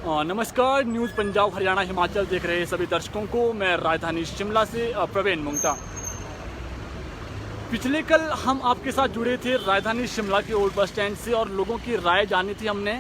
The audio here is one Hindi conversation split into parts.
नमस्कार, न्यूज़ पंजाब हरियाणा हिमाचल देख रहे सभी दर्शकों को मैं राजधानी शिमला से प्रवीण मुंगटा। पिछले कल हम आपके साथ जुड़े थे राजधानी शिमला के ओल्ड बस स्टैंड से और लोगों की राय जानी थी हमने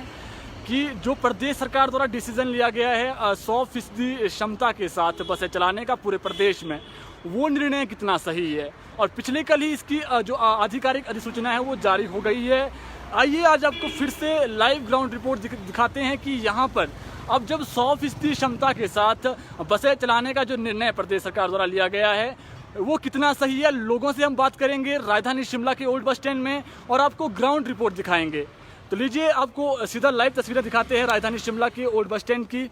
कि जो प्रदेश सरकार द्वारा डिसीजन लिया गया है 100% क्षमता के साथ बसें चलाने का पूरे प्रदेश में, वो निर्णय कितना सही है। और पिछले कल ही इसकी जो आधिकारिक अधिसूचना है वो जारी हो गई है। आइए आज आपको फिर से लाइव ग्राउंड रिपोर्ट दिखाते हैं कि यहाँ पर अब जब 100% क्षमता के साथ बसें चलाने का जो निर्णय प्रदेश सरकार द्वारा लिया गया है वो कितना सही है। लोगों से हम बात करेंगे राजधानी शिमला के ओल्ड बस स्टैंड में और आपको ग्राउंड रिपोर्ट दिखाएंगे। तो लीजिए आपको सीधा लाइव तस्वीरें दिखाते हैं राजधानी शिमला के ओल्ड बस स्टैंड की।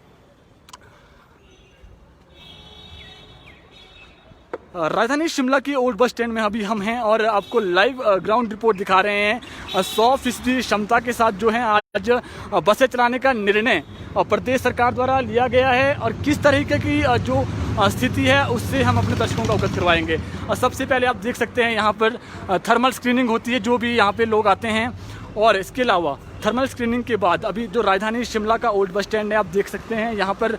राजधानी शिमला की ओल्ड बस स्टैंड में अभी हम हैं और आपको लाइव ग्राउंड रिपोर्ट दिखा रहे हैं। 100% क्षमता के साथ जो है आज बसें चलाने का निर्णय प्रदेश सरकार द्वारा लिया गया है और किस तरीके की जो स्थिति है उससे हम अपने दर्शकों को अवगत करवाएंगे। और सबसे पहले आप देख सकते हैं यहाँ पर थर्मल स्क्रीनिंग होती है जो भी यहाँ पे लोग आते हैं। और इसके अलावा थर्मल स्क्रीनिंग के बाद अभी जो राजधानी शिमला का ओल्ड बस स्टैंड है आप देख सकते हैं यहाँ पर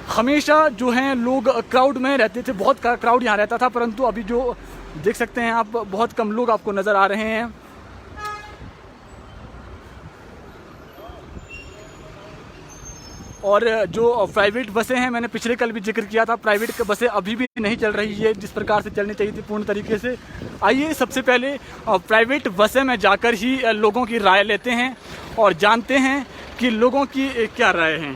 हमेशा जो हैं लोग क्राउड में रहते थे, बहुत क्राउड यहाँ रहता था, परंतु अभी जो देख सकते हैं आप बहुत कम लोग आपको नज़र आ रहे हैं। और जो प्राइवेट बसें हैं, मैंने पिछले कल भी जिक्र किया था, प्राइवेट बसें अभी भी नहीं चल रही है जिस प्रकार से चलनी चाहिए थी पूर्ण तरीके से। आइए सबसे पहले प्राइवेट बसें में जाकर ही लोगों की राय लेते हैं और जानते हैं कि लोगों की क्या राय है।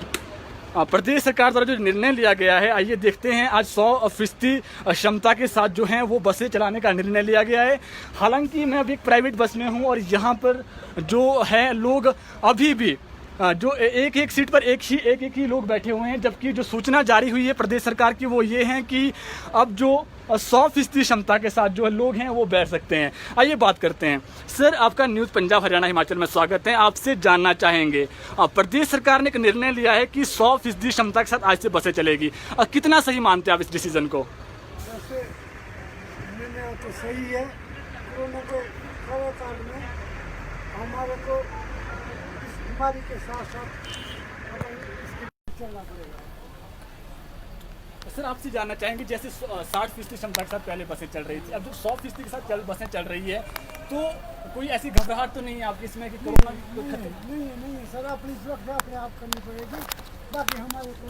प्रदेश सरकार द्वारा जो निर्णय लिया गया है, आइए देखते हैं। आज 100% क्षमता के साथ जो है वो बसें चलाने का निर्णय लिया गया है। हालांकि मैं अभी एक प्राइवेट बस में हूं और यहाँ पर जो है लोग अभी भी जो एक सीट पर एक ही लोग बैठे हुए हैं, जबकि जो सूचना जारी हुई है प्रदेश सरकार की वो ये है कि अब जो 100% क्षमता के साथ जो लोग हैं वो बैठ सकते हैं। आइए बात करते हैं। सर, आपका न्यूज़ पंजाब हरियाणा हिमाचल में स्वागत है। आपसे जानना चाहेंगे, प्रदेश सरकार ने एक निर्णय लिया है कि 100% क्षमता के साथ आज से बसें चलेगी, कितना सही मानते हैं आप इस डिसीजन को? वैसे निर्णय तो सही है। कोरोना के काल में हमारे को बीमारी के साथ साथ चलना पड़ेगा। सर, आपसे जानना चाहेंगे, जैसे 60% क्षमता के साथ पहले बसें चल रही थी, अब जो 100% के साथ बसें चल रही है तो कोई ऐसी घबराहट तो नहीं है आपकी इसमें कि कोरोना की कोई खतरा? नहीं सर, अपनी सुरक्षा अपने आप करनी पड़ेगी, बाकी हमारे को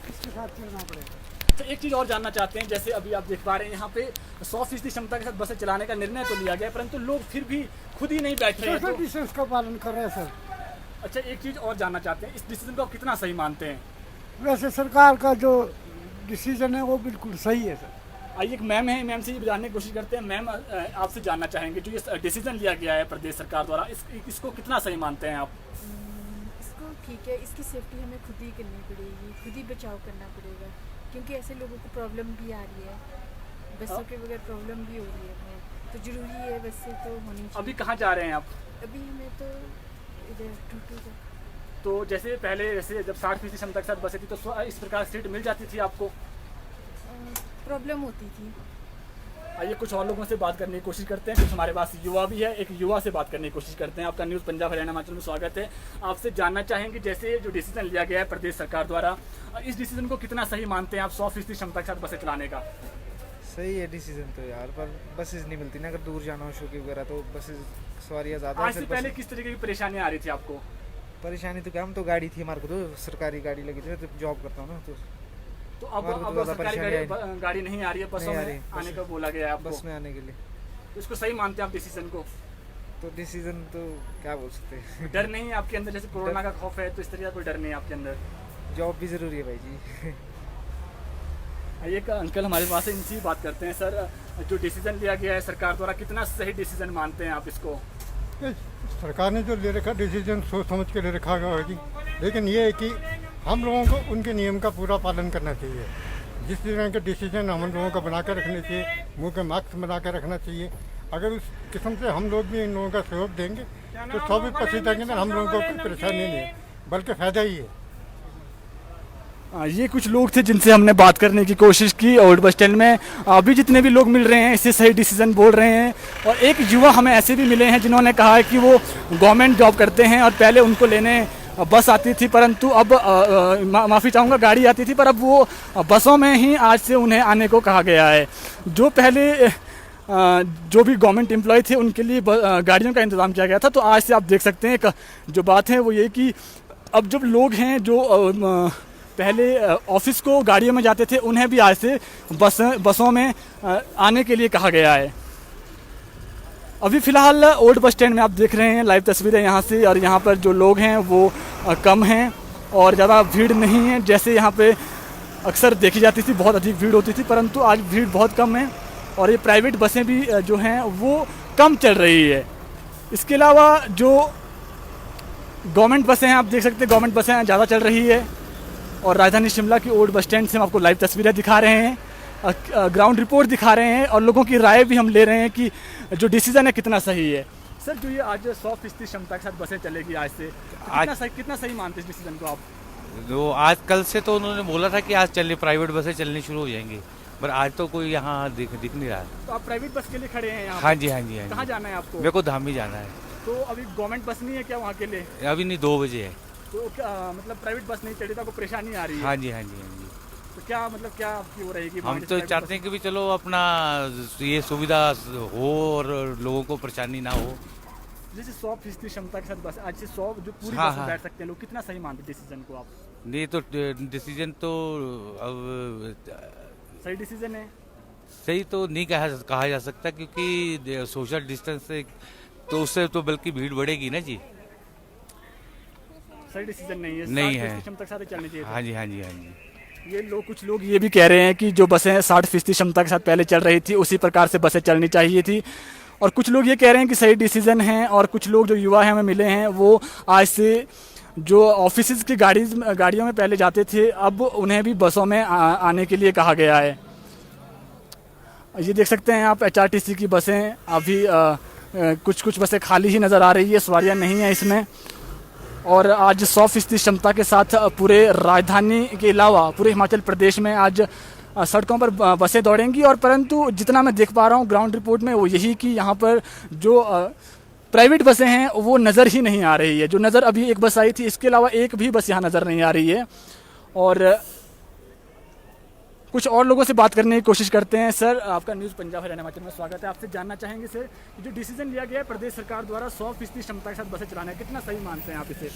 इसके साथ चलना पड़ेगा। तो एक चीज़ और जानना चाहते हैं, जैसे अभी आप देख पा रहे हैं यहाँ पे 100% क्षमता के साथ बसें चलाने का निर्णय तो लिया गया, परंतु लोग फिर भी खुद ही नहीं बैठ रहे हैं। सोशल डिस्टेंस का पालन कर रहे हैं सर। अच्छा, एक चीज़ और जानना चाहते हैं, इस डिसीजन को आप कितना सही मानते हैं? वैसे सरकार का जो डिसीजन है वो बिल्कुल सही है सर। आइए, एक मैम है, मैम से ये जानने की कोशिश करते हैं। मैम, आपसे जानना चाहेंगे जो ये डिसीजन लिया गया है प्रदेश सरकार द्वारा, इसको कितना सही मानते हैं आप? इसको ठीक है, इसकी सेफ्टी हमें खुद ही करनी पड़ेगी, खुद ही बचाव करना पड़ेगा, क्योंकि ऐसे लोगों को प्रॉब्लम भी आ रही है, बसों के बगैर प्रॉब्लम भी हो रही है हमें, तो ज़रूरी है बसें तो होनी चाहिए। अभी कहाँ जा रहे हैं आप? अभी हमें तो इधर टूटू तक। तो जैसे पहले जब 60% क्षमता के साथ बसें थी तो इस प्रकार सीट मिल जाती थी आपको? प्रॉब्लम होती थी। आइए कुछ और लोगों से बात करने की कोशिश करते हैं। कुछ हमारे पास युवा भी है, एक युवा से बात करने की कोशिश करते हैं। आपका न्यूज़ पंजाब हरियाणा हिमाचल में स्वागत है। आपसे जानना चाहेंगे, जैसे जो डिसीजन लिया गया है प्रदेश सरकार द्वारा, इस डिसीजन को कितना सही मानते हैं आप 100% क्षमता के साथ बसें चलाने का? सही है डिसीजन तो यार, पर बसेस नहीं मिलती ना, अगर दूर जाना हो शोकी वगैरह तो बसेस सवारियाँ ज़्यादा। आज से पहले किस तरीके की परेशानियाँ आ रही थी आपको? परेशानी तो क्या, हम तो गाड़ी थी हमारे को, तो सरकारी गाड़ी लगी थी, तो जॉब करता हूँ ना, तो अब सरकारी गाड़ी नहीं आ रही है, बसों में आने का बोला गया है आपको? बस में आने के लिए। तो इसको सही मानते हैं आप डिसीजन को? तो डिसीजन तो क्या बोल सकते हैं। डर नहीं है आपके अंदर, जैसे कोरोना का खौफ है तो इस तरह का कोई डर नहीं है आपके अंदर? जॉब भी ज़रूरी है भाई जी। एक अंकल हमारे पास है, इनसे बात करते हैं। सर, जो डिसीजन लिया गया है सरकार द्वारा, कितना सही डिसीजन मानते हैं आप इसको? सरकार ने जो ले रखा डिसीजन सोच समझ के ले रखा गया होगी, लेकिन ये है कि हम लोगों को उनके नियम का पूरा पालन करना चाहिए। जिस तरह के डिसीजन हम लोगों को बना कर रखने चाहिए, मुंह के मास्क बना कर रखना चाहिए। अगर उस किस्म से हम लोग भी इन लोगों का सहयोग देंगे तो 100% हम लोगों को कोई परेशानी नहीं है, बल्कि फ़ायदा ही है। ये कुछ लोग थे जिनसे हमने बात करने की कोशिश की ओल्ड बस स्टैंड में। अभी जितने भी लोग मिल रहे हैं इससे सही डिसीजन बोल रहे हैं। और एक युवा हमें ऐसे भी मिले हैं जिन्होंने कहा है कि वो गवर्नमेंट जॉब करते हैं और पहले उनको लेने बस आती थी, परंतु अब माफ़ी चाहूँगा गाड़ी आती थी, पर अब वो बसों में ही आज से उन्हें आने को कहा गया है। जो पहले जो भी गवर्नमेंट एम्प्लॉय थे उनके लिए गाड़ियों का इंतज़ाम किया गया था, तो आज से आप देख सकते हैं जो बात है वो ये कि अब जब लोग हैं जो पहले ऑफिस को गाड़ियों में जाते थे, उन्हें भी आज से बसों में आने के लिए कहा गया है। अभी फ़िलहाल ओल्ड बस स्टैंड में आप देख रहे हैं लाइव तस्वीरें यहाँ से, और यहाँ पर जो लोग हैं वो कम हैं और ज़्यादा भीड़ नहीं है जैसे यहाँ पे अक्सर देखी जाती थी, बहुत अधिक भीड़ होती थी, परंतु आज भीड़ बहुत कम है और ये प्राइवेट बसें भी जो हैं वो कम चल रही है। इसके अलावा जो गवर्नमेंट बसें हैं आप देख सकते हैं, गवर्नमेंट बसें ज़्यादा चल रही है। और राजधानी शिमला की ओल्ड बस स्टैंड से हम आपको लाइव तस्वीरें दिखा रहे हैं, ग्राउंड रिपोर्ट दिखा रहे हैं और लोगों की राय भी हम ले रहे हैं कि जो डिसीजन है कितना सही है। सर जो ये आज 100% क्षमता के साथ बसें चलेगी आज से, तो कितना सही मानते हैं इस डिसीजन को आप? जो आज कल से तो उन्होंने बोला था कि आज चलने प्राइवेट बसें चलनी शुरू हो जाएंगी, पर आज तो कोई यहाँ दिख नहीं रहा है। तो आप प्राइवेट बस के लिए खड़े हैं यहाँ? हाँ जी, हाँ जी, हाँ जी। कहाँ जाना है आपको? मेरे को धामी जाना है। तो अभी गवर्नमेंट बस नहीं है क्या वहाँ के लिए? अभी नहीं, 2 बजे है। तो क्या मतलब प्राइवेट बस नहीं चली तो आपको परेशानी आ रही है? हाँ जी, हाँ जी, हाँ जी। तो क्या मतलब क्या आपकी हो रहेगी? हम तो चाहते हैं कि भी चलो अपना ये सुविधा हो और लोगों को परेशानी ना हो। जैसे 100% क्षमता के साथ बस आज से 100 जो पूरी हाँ, बस में हाँ। बैठ सकते हैं लोग, कितना सही मानते हैं डिसीजन को आप? नहीं तो डिसीजन तो अब सही डिसीजन है? सही तो नहीं कहा जा सकता, क्योंकि सोशल डिस्टेंस से तो उससे तो बल्कि भीड़ बढ़ेगी ना जी। सही डिसीजन नहीं है? नहीं 60% है। क्षमता के साथ ही चलनी चाहिए। हाँ जी, हाँ जी, हाँ जी। ये लोग, कुछ लोग ये भी कह रहे हैं कि जो बसें 60% क्षमता के साथ पहले चल रही थी उसी प्रकार से बसें चलनी चाहिए थी, और कुछ लोग ये कह रहे हैं कि सही डिसीजन है। और कुछ लोग जो युवा हैं हमें मिले हैं वो आज से जो ऑफिस की गाड़ियों में पहले जाते थे अब उन्हें भी बसों में आने के लिए कहा गया है। ये देख सकते हैं आप HRTC की बसें अभी कुछ बसें खाली ही नज़र आ रही है, सवारियां नहीं है इसमें। और आज 100% क्षमता के साथ पूरे राजधानी के अलावा पूरे हिमाचल प्रदेश में आज सड़कों पर बसें दौड़ेंगी। और परंतु जितना मैं देख पा रहा हूँ ग्राउंड रिपोर्ट में वो यही कि यहाँ पर जो प्राइवेट बसें हैं वो नज़र ही नहीं आ रही है। जो नज़र अभी एक बस आई थी, इसके अलावा एक भी बस यहाँ नज़र नहीं आ रही है। और कुछ और लोगों से बात करने की कोशिश करते हैं। सर आपका न्यूज़ पंजाब हरियाणा हिमाचल में स्वागत है। आपसे जानना चाहेंगे सर, जो डिसीजन लिया गया है प्रदेश सरकार द्वारा 100% क्षमता के साथ बसें चलाना है, कितना सही मानते हैं आप इसे?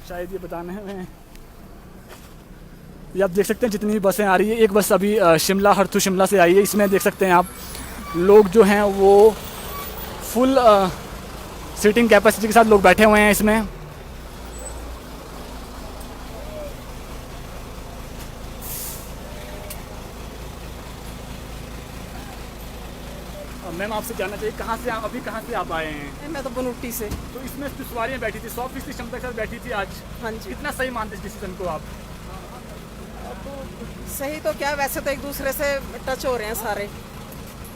शायद ये बताने में ये आप देख सकते हैं जितनी बसें आ रही है, एक बस अभी शिमला हरथू शिमला से आई है, इसमें देख सकते हैं आप लोग जो हैं वो फुल सीटिंग कैपेसिटी के साथ लोग बैठे हुए हैं इसमें। मैम आपसे जानना चाहिए कहाँ से आप आए हैं? मैं तो बनूटी से। तो इसमें जो सवारियाँ बैठी थी 100% क्षमता के साथ बैठी थी आज, हाँ जी। कितना सही मानते इस डिसीजन को आप? सही तो क्या, वैसे तो एक दूसरे से टच हो रहे हैं सारे,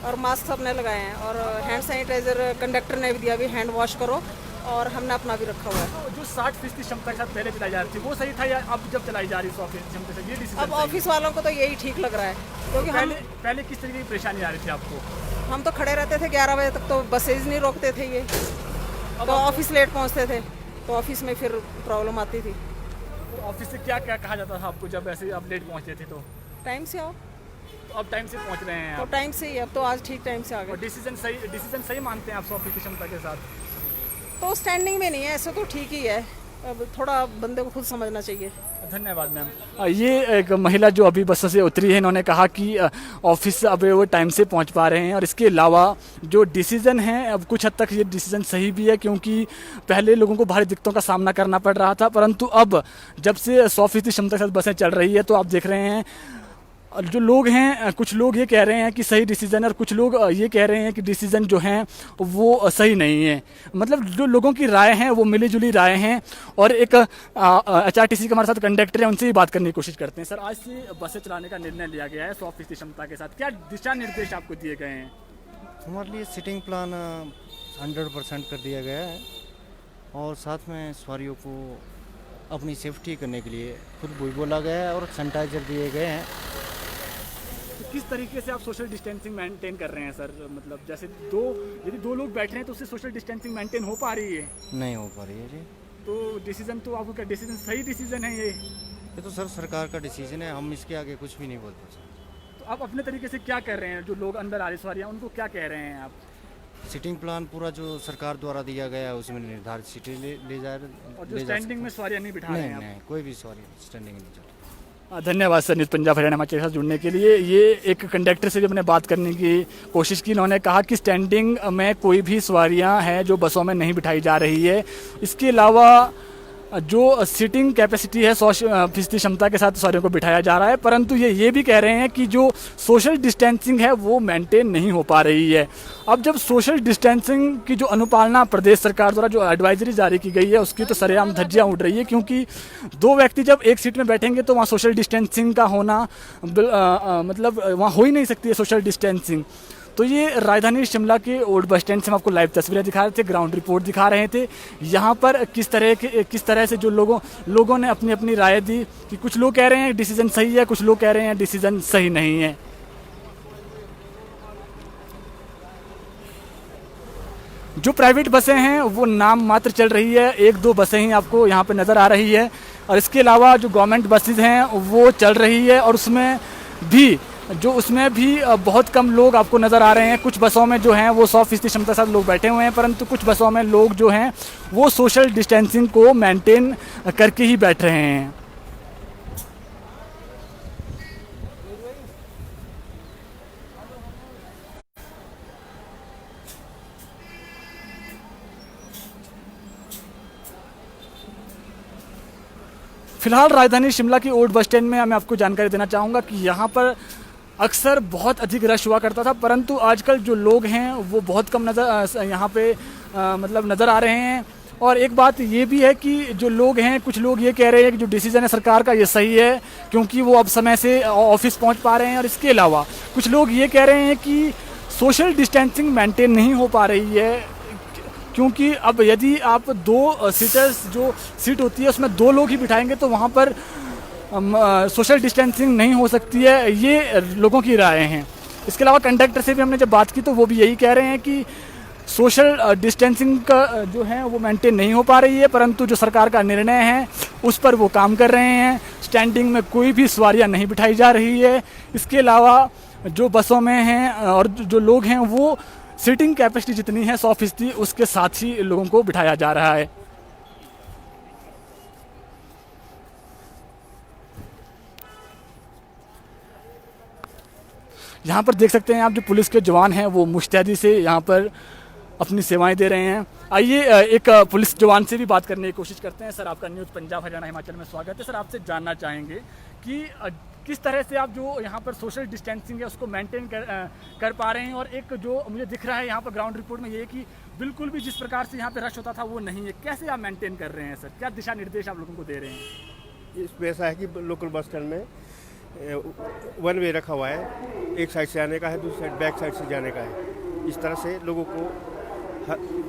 और मास्क सबने लगाए हैं और हैंड सैनिटाइजर कंडक्टर ने भी दिया, भी हैंड वॉश करो, और हमने अपना भी रखा हुआ है। तो जो 60% क्षमता के साथ पहले चलाई जा रही थी वो सही था या अब जब चलाई जा रही है 100% क्षमता से, ये डिसीजन अब ऑफिस वालों को तो यही ठीक लग रहा है, क्योंकि पहले किस तरीके की परेशानी आ रही थी आपको? हम तो खड़े रहते थे 11 बजे तक, तो बसेज नहीं रोकते थे ये, तो ऑफिस लेट पहुंचते थे, तो ऑफिस में फिर प्रॉब्लम आती थी। तो ऑफिस से क्या क्या कहा जाता था आपको जब ऐसे आप लेट पहुंचते थे? तो टाइम से आओ, तो अब टाइम से पहुंच रहे हैं तो आप? टाइम से ही, अब तो आज ठीक टाइम से आ और गए। डिसीजन सही मानते हैं आप 100% क्षमता के साथ? तो स्टैंडिंग में नहीं है, ऐसे तो ठीक ही है, अब थोड़ा बंदे को खुद समझना चाहिए। धन्यवाद मैम। ये एक महिला जो अभी बस से उतरी है, इन्होंने कहा कि ऑफिस अब वो टाइम से पहुंच पा रहे हैं, और इसके अलावा जो डिसीज़न है अब कुछ हद तक ये डिसीज़न सही भी है, क्योंकि पहले लोगों को भारी दिक्कतों का सामना करना पड़ रहा था, परंतु अब जब से 100% क्षमता के साथ बसें चल रही है तो आप देख रहे हैं और जो लोग हैं, कुछ लोग ये कह रहे हैं कि सही डिसीज़न है और कुछ लोग ये कह रहे हैं कि डिसीज़न जो हैं वो सही नहीं है। मतलब जो लोगों की राय हैं वो मिली जुली राय हैं। और एक HRTC के हमारे साथ कंडक्टर हैं, उनसे ही बात करने की कोशिश करते हैं। सर आज से बसें चलाने का निर्णय लिया गया है 100% क्षमता के साथ, क्या दिशा निर्देश आपको दिए गए हैं? हमारे लिए सिटिंग प्लान 100% कर दिया गया है, और साथ में सवारियों को अपनी सेफ्टी करने के लिए खुद बोला गया है और सैनिटाइजर दिए गए हैं। किस तरीके से आप सोशल डिस्टेंसिंग मेंटेन कर रहे हैं सर? मतलब जैसे यदि दो लोग बैठ रहे हैं तो उससे सोशल डिस्टेंसिंग मेंटेन हो पा रही है? नहीं हो पा रही है जी। तो डिसीजन तो आपको क्या डिसीजन सही डिसीजन है ये? ये तो सर सरकार का डिसीजन है, हम इसके आगे कुछ भी नहीं बोलते सर। तो आप अपने तरीके से क्या कर रहे हैं? जो लोग अंदर आ रहे सवारियाँ उनको क्या कह रहे हैं आप? सिटिंग प्लान पूरा जो सरकार द्वारा दिया गया है उसमें निर्धारित सीटें ले जा रहे। और जो स्टैंडिंग में सवारियाँ नहीं बिठा रहे हैं आप? नहीं, कोई भी सवारी स्टैंडिंग नहीं जा रही। धन्यवाद सर न्यूज़ पंजाब हरियाणा हिमाचल के साथ जुड़ने के लिए। ये एक कंडक्टर से जब मैंने बात करने की कोशिश की, इन्होंने कहा कि स्टैंडिंग में कोई भी सवारियां हैं जो बसों में नहीं बिठाई जा रही है। इसके अलावा जो सीटिंग कैपेसिटी है 100% क्षमता के साथ सवारियों को बिठाया जा रहा है, परंतु ये भी कह रहे हैं कि जो सोशल डिस्टेंसिंग है वो मेंटेन नहीं हो पा रही है। अब जब सोशल डिस्टेंसिंग की जो अनुपालना प्रदेश सरकार द्वारा जो एडवाइजरी जारी की गई है उसकी तो सरेआम धज्जियां उड़ रही है, क्योंकि दो व्यक्ति जब एक सीट में बैठेंगे तो वहाँ सोशल डिस्टेंसिंग का होना मतलब वहाँ हो ही नहीं सकती है सोशल डिस्टेंसिंग। तो ये राजधानी शिमला के ओल्ड बस स्टैंड से हम आपको लाइव तस्वीरें दिखा रहे थे, ग्राउंड रिपोर्ट दिखा रहे थे। यहाँ पर किस तरह से जो लोगों ने अपनी अपनी राय दी कि कुछ लोग कह रहे हैं डिसीजन सही है, कुछ लोग कह रहे हैं डिसीजन सही नहीं है। जो प्राइवेट बसें हैं वो नाम मात्र चल रही है, 1-2 बसें ही आपको यहाँ पे नज़र आ रही है, और इसके अलावा जो गवर्नमेंट बसेज हैं वो चल रही है, और उसमें भी बहुत कम लोग आपको नज़र आ रहे हैं। कुछ बसों में जो हैं वो 100% क्षमता के साथ लोग बैठे हुए हैं, परंतु कुछ बसों में लोग जो हैं वो सोशल डिस्टेंसिंग को मेंटेन करके ही बैठ रहे हैं। फिलहाल राजधानी शिमला की ओल्ड बस स्टैंड में मैं आपको जानकारी देना चाहूँगा कि यहाँ पर अक्सर बहुत अधिक रश हुआ करता था, परंतु आजकल जो लोग हैं वो बहुत कम यहाँ पे मतलब नज़र आ रहे हैं। और एक बात ये भी है कि जो लोग हैं, कुछ लोग ये कह रहे हैं कि जो डिसीजन है सरकार का ये सही है क्योंकि वो अब समय से ऑफिस पहुँच पा रहे हैं, और इसके अलावा कुछ लोग ये कह रहे हैं कि सोशल डिस्टेंसिंग मेंटेन नहीं हो पा रही है, क्योंकि अब यदि आप 2 सीटर्स जो सीट होती है उसमें 2 लोग ही बिठाएंगे तो वहाँ पर सोशल डिस्टेंसिंग नहीं हो सकती है। ये लोगों की राय हैं। इसके अलावा कंडक्टर से भी हमने जब बात की तो वो भी यही कह रहे हैं कि सोशल डिस्टेंसिंग का जो है वो मेंटेन नहीं हो पा रही है, परंतु जो सरकार का निर्णय है उस पर वो काम कर रहे हैं। स्टैंडिंग में कोई भी सवारियाँ नहीं बिठाई जा रही है। इसके अलावा जो बसों में हैं और जो लोग हैं वो सीटिंग कैपेसिटी जितनी है 100% उसके साथ ही लोगों को बिठाया जा रहा है। यहाँ पर देख सकते हैं आप जो पुलिस के जवान हैं वो मुस्तैदी से यहाँ पर अपनी सेवाएं दे रहे हैं। आइए एक पुलिस जवान से भी बात करने की कोशिश करते हैं। सर, आपका न्यूज़ पंजाब हरियाणा हिमाचल में स्वागत है। सर, आपसे जानना चाहेंगे कि किस तरह से आप जो यहाँ पर सोशल डिस्टेंसिंग है उसको मेंटेन कर पा रहे हैं, और एक जो मुझे दिख रहा है यहाँ पर ग्राउंड रिपोर्ट में ये है कि बिल्कुल भी जिस प्रकार से यहाँ पे रश होता था वो नहीं है। कैसे आप मेंटेन कर रहे हैं सर? क्या दिशा निर्देश आप लोगों को दे रहे हैं? इसमें ऐसा है कि लोकल बस स्टैंड में 1 वे रखा हुआ है, एक साइड से आने का है, दूसरी साइड बैक साइड से जाने का है। इस तरह से लोगों को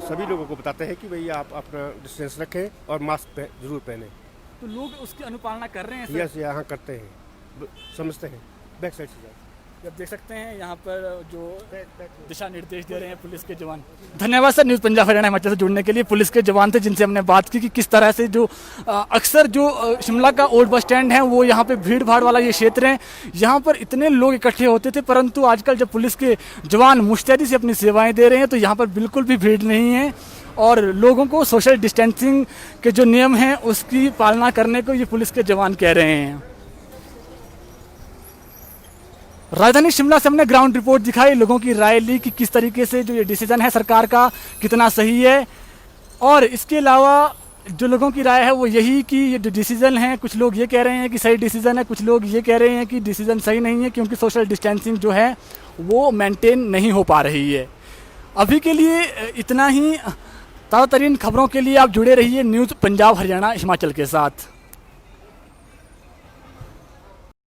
सभी लोगों को बताते हैं कि भैया आप अपना डिस्टेंस रखें और मास्क जरूर पहने। तो लोग उसकी अनुपालना कर रहे हैं सर? यस, यहाँ करते हैं, समझते हैं, बैक साइड से जाए। आप देख सकते हैं यहाँ पर जो दिशा निर्देश दे रहे हैं पुलिस के जवान। धन्यवाद सर, न्यूज़ पंजाब हरियाणा हिमाचल से जुड़ने के लिए। पुलिस के जवान थे जिनसे हमने बात की कि किस तरह से जो अक्सर जो शिमला का ओल्ड बस स्टैंड है वो यहाँ पे भीड़ भाड़ वाला ये क्षेत्र है, यहाँ पर इतने लोग इकट्ठे होते थे, परंतु आजकल जब पुलिस के जवान मुस्तैदी से अपनी सेवाएं दे रहे हैं तो यहाँ पर बिल्कुल भी भीड़ नहीं है, और लोगों को सोशल डिस्टेंसिंग के जो नियम हैं उसकी पालना करने को ये पुलिस के जवान कह रहे हैं। राजधानी शिमला से हमने ग्राउंड रिपोर्ट दिखाई, लोगों की राय ली कि किस तरीके से जो ये डिसीजन है सरकार का कितना सही है, और इसके अलावा जो लोगों की राय है वो यही कि ये जो डिसीजन है, कुछ लोग ये कह रहे हैं कि सही डिसीजन है, कुछ लोग ये कह रहे हैं कि डिसीजन सही नहीं है क्योंकि सोशल डिस्टेंसिंग जो है वो मेंटेन नहीं हो पा रही है। अभी के लिए इतना ही। ताज़ा तरीन खबरों के लिए आप जुड़े रहिए न्यूज़ पंजाब हरियाणा हिमाचल के साथ।